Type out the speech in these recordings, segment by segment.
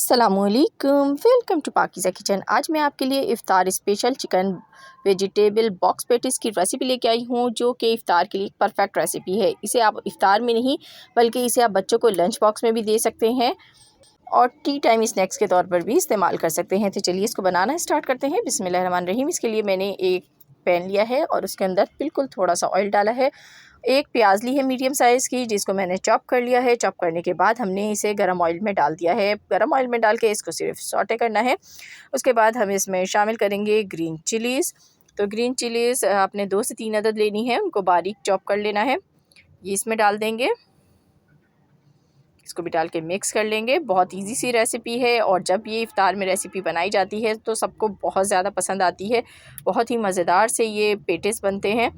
अस्सलामुअलैकुम, welcome to पाकिज़ा kitchen. आज मैं आपके लिए iftar special chicken vegetable box patties की रेसिपी लेके आई हूँ, जो कि इफ़्तार के लिए परफेक्ट रेसिपी है। इसे आप इफ़्तार में नहीं बल्कि इसे आप बच्चों को लंच बॉक्स में भी दे सकते हैं और टी टाइम स्नैक्स के तौर पर भी इस्तेमाल कर सकते हैं। तो चलिए इसको बनाना स्टार्ट करते हैं। बिस्मिल्लाहिर्रहमानिर्रहीम। इसके लिए मैंने एक पैन लिया है और उसके अंदर बिल्कुल थोड़ा सा ऑयल डाला है। एक प्याज ली है मीडियम साइज़ की, जिसको मैंने चॉप कर लिया है। चॉप करने के बाद हमने इसे गरम ऑयल में डाल दिया है। गरम ऑयल में डाल के इसको सिर्फ सौटे करना है। उसके बाद हम इसमें शामिल करेंगे ग्रीन चिलीज़। तो ग्रीन चिलीज़ आपने 2 से 3 अदद लेनी है, उनको बारीक चॉप कर लेना है। ये इसमें डाल देंगे, इसको भी डाल के मिक्स कर लेंगे। बहुत इजी सी रेसिपी है और जब ये इफ़्तार में रेसिपी बनाई जाती है तो सबको बहुत ज़्यादा पसंद आती है। बहुत ही मज़ेदार से ये पेटीज़ बनते हैं।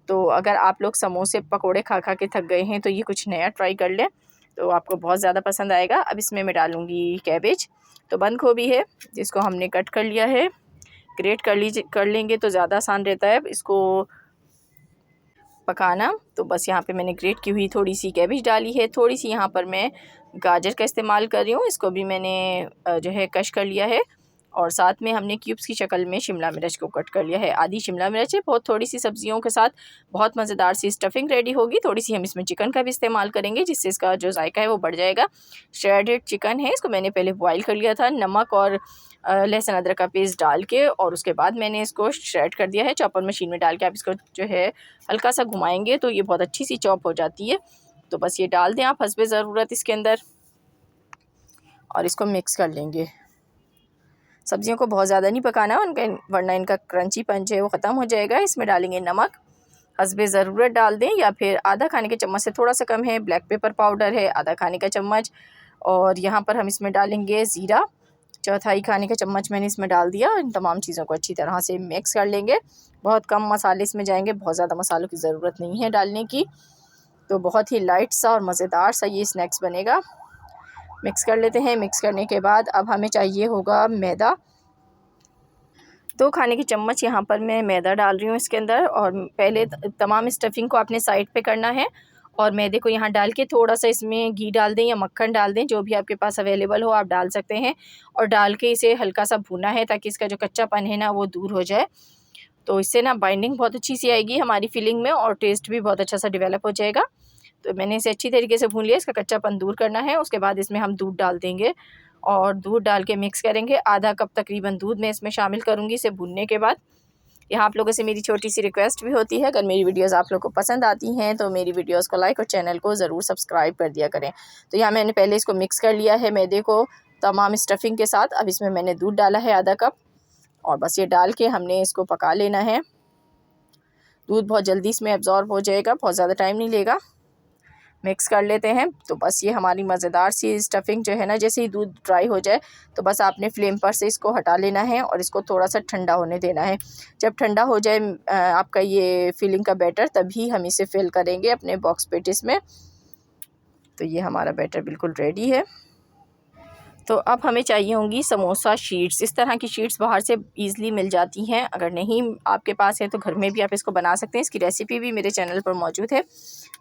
तो अगर आप लोग समोसे पकोड़े खा खा के थक गए हैं तो ये कुछ नया ट्राई कर लें, तो आपको बहुत ज़्यादा पसंद आएगा। अब इसमें मैं डालूँगी कैबेज। तो बंद गोभी है, जिसको हमने कट कर लिया है। ग्रेट कर लेंगे तो ज़्यादा आसान रहता है इसको पकाना। तो बस यहाँ पे मैंने ग्रेट की हुई थोड़ी सी कैबेज डाली है। थोड़ी सी यहाँ पर मैं गाजर का इस्तेमाल कर रही हूँ, इसको भी मैंने जो है कश कर लिया है। और साथ में हमने क्यूब्स की शक्ल में शिमला मिर्च को कट कर लिया है। आधी शिमला मिर्च है। बहुत थोड़ी सी सब्जियों के साथ बहुत मज़ेदार सी स्टफिंग रेडी होगी। थोड़ी सी हम इसमें चिकन का भी इस्तेमाल करेंगे, जिससे इसका जो जायका है वो बढ़ जाएगा। श्रेडेड चिकन है, इसको मैंने पहले बॉईल कर लिया था नमक और लहसुन अदरक का पेस्ट डाल के, और उसके बाद मैंने इसको श्रेड कर दिया है चॉपर मशीन में डाल के। आप इसको जो है हल्का सा घुमाएंगे तो ये बहुत अच्छी सी चॉप हो जाती है। तो बस ये डाल दें आप हस्बे ज़रूरत इसके अंदर और इसको मिक्स कर लेंगे। सब्जियों को बहुत ज़्यादा नहीं पकाना वरना इनका क्रंची पंच है वो ख़त्म हो जाएगा। इसमें डालेंगे नमक, हस्बे ज़रूरत डाल दें, या फिर आधा खाने के चम्मच से थोड़ा सा कम है। ब्लैक पेपर पाउडर है आधा खाने का चम्मच, और यहाँ पर हम इसमें डालेंगे ज़ीरा, चौथाई खाने का चम्मच मैंने इसमें डाल दिया। इन तमाम चीज़ों को अच्छी तरह से मिक्स कर लेंगे। बहुत कम मसाले इसमें जाएंगे, बहुत ज़्यादा मसालों की ज़रूरत नहीं है डालने की। तो बहुत ही लाइट सा और मज़ेदार सा ये स्नैक्स बनेगा। मिक्स कर लेते हैं। मिक्स करने के बाद अब हमें चाहिए होगा मैदा। 2 खाने के चम्मच यहाँ पर मैं मैदा डाल रही हूँ इसके अंदर। और पहले तमाम स्टफिंग को आपने साइड पे करना है और मैदे को यहाँ डाल के थोड़ा सा इसमें घी डाल दें या मक्खन डाल दें, जो भी आपके पास अवेलेबल हो आप डाल सकते हैं। और डाल के इसे हल्का सा भूना है ताकि इसका जो कच्चापन है ना वो दूर हो जाए। तो इससे ना बाइंडिंग बहुत अच्छी सी आएगी हमारी फिलिंग में और टेस्ट भी बहुत अच्छा सा डेवलप हो जाएगा। तो मैंने इसे अच्छी तरीके से भून लिया, इसका कच्चापन दूर करना है। उसके बाद इसमें हम दूध डाल देंगे और दूध डाल के मिक्स करेंगे। आधा कप तकरीबन दूध मैं इसमें शामिल करूँगी इसे भूनने के बाद। यहाँ आप लोगों से मेरी छोटी सी रिक्वेस्ट भी होती है, अगर मेरी वीडियोस आप लोगों को पसंद आती हैं तो मेरी वीडियोस को लाइक और चैनल को ज़रूर सब्सक्राइब कर दिया करें। तो यहाँ मैंने पहले इसको मिक्स कर लिया है मैदे को तमाम स्टफिंग के साथ। अब इसमें मैंने दूध डाला है आधा कप, और बस ये डाल के हमने इसको पका लेना है। दूध बहुत जल्दी इसमें एब्जॉर्ब हो जाएगा, बहुत ज़्यादा टाइम नहीं लेगा। मिक्स कर लेते हैं। तो बस ये हमारी मज़ेदार सी स्टफिंग जो है ना, जैसे ही दूध ड्राई हो जाए तो बस आपने फ्लेम पर से इसको हटा लेना है और इसको थोड़ा सा ठंडा होने देना है। जब ठंडा हो जाए आपका ये फिलिंग का बैटर, तभी हम इसे फिल करेंगे अपने बॉक्स पेटीज़ में। तो ये हमारा बैटर बिल्कुल रेडी है। तो अब हमें चाहिए होंगी समोसा शीट्स। इस तरह की शीट्स बाहर से ईज़िली मिल जाती हैं, अगर नहीं आपके पास है तो घर में भी आप इसको बना सकते हैं। इसकी रेसिपी भी मेरे चैनल पर मौजूद है,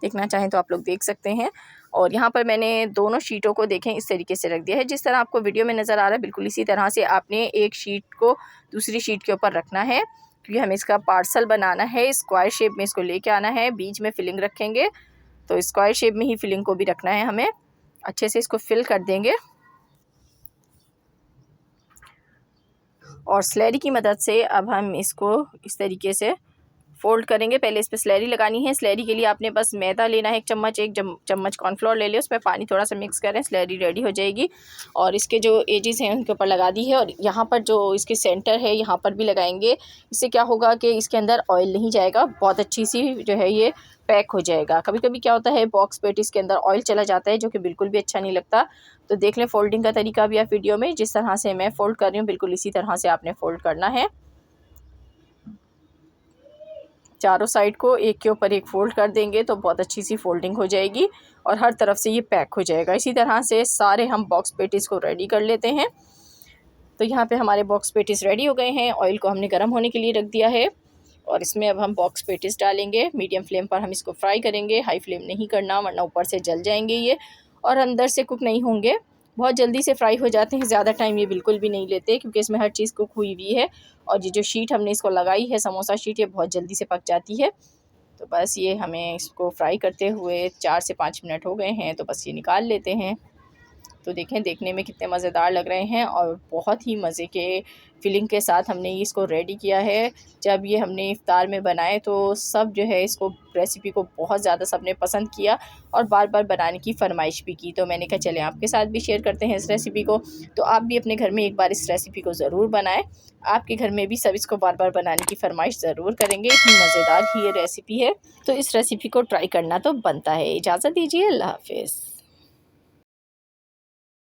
देखना चाहें तो आप लोग देख सकते हैं। और यहाँ पर मैंने दोनों शीटों को देखें इस तरीके से रख दिया है, जिस तरह आपको वीडियो में नज़र आ रहा है बिल्कुल इसी तरह से आपने एक शीट को दूसरी शीट के ऊपर रखना है, क्योंकि हमें इसका पार्सल बनाना है। स्क्वायर शेप में इसको लेके आना है, बीच में फिलिंग रखेंगे तो स्क्वायर शेप में ही फिलिंग को भी रखना है हमें। अच्छे से इसको फिल कर देंगे और स्लैरी की मदद से अब हम इसको इस तरीके से फ़ोल्ड करेंगे। पहले इस पर स्लैरी लगानी है। स्लैरी के लिए आपने बस मैदा लेना है, एक चम्मच कॉर्नफ्लोर ले लिया, उसमें पानी थोड़ा सा मिक्स करें, स्लैरी रेडी हो जाएगी। और इसके जो एजेस हैं उनके ऊपर लगा दी है, और यहाँ पर जो इसके सेंटर है यहाँ पर भी लगाएंगे। इससे क्या होगा कि इसके अंदर ऑयल नहीं जाएगा, बहुत अच्छी सी जो है ये पैक हो जाएगा। कभी कभी क्या होता है बॉक्स पेटीज़ के अंदर ऑयल चला जाता है, जो कि बिल्कुल भी अच्छा नहीं लगता। तो देख लें फ़ोल्डिंग का तरीका भी आप वीडियो में, जिस तरह से मैं फ़ोल्ड कर रही हूँ बिल्कुल इसी तरह से आपने फ़ोल्ड करना है। चारों साइड को एक के ऊपर एक फ़ोल्ड कर देंगे तो बहुत अच्छी सी फ़ोल्डिंग हो जाएगी और हर तरफ से ये पैक हो जाएगा। इसी तरह से सारे हम बॉक्स पेटीज़ को रेडी कर लेते हैं। तो यहाँ पे हमारे बॉक्स पेटीज़ रेडी हो गए हैं। ऑयल को हमने गर्म होने के लिए रख दिया है और इसमें अब हम बॉक्स पेटीज़ डालेंगे। मीडियम फ्लेम पर हम इसको फ्राई करेंगे, हाई फ्लेम नहीं करना वरना ऊपर से जल जाएंगे ये और अंदर से कुक नहीं होंगे। बहुत जल्दी से फ्राई हो जाते हैं, ज़्यादा टाइम ये बिल्कुल भी नहीं लेते क्योंकि इसमें हर चीज़ कुक हुई हुई है। और ये जो शीट हमने इसको लगाई है समोसा शीट, ये बहुत जल्दी से पक जाती है। तो बस ये हमें इसको फ्राई करते हुए 4 से 5 मिनट हो गए हैं, तो बस ये निकाल लेते हैं। तो देखें देखने में कितने मज़ेदार लग रहे हैं और बहुत ही मज़े के फीलिंग के साथ हमने इसको रेडी किया है। जब ये हमने इफ्तार में बनाए तो सब जो है इसको रेसिपी को बहुत ज़्यादा सबने पसंद किया और बार बार बनाने की फरमाइश भी की। तो मैंने कहा चलें आपके साथ भी शेयर करते हैं इस रेसिपी को। तो आप भी अपने घर में एक बार इस रेसिपी को ज़रूर बनाएं। आपके घर में भी सब इसको बार बार बनाने की फरमाइश ज़रूर करेंगे, इतनी मज़ेदार ही ये रेसिपी है। तो इस रेसिपी को ट्राई करना तो बनता है। इजाज़त दीजिए, अल्लाह हाफ़िज़।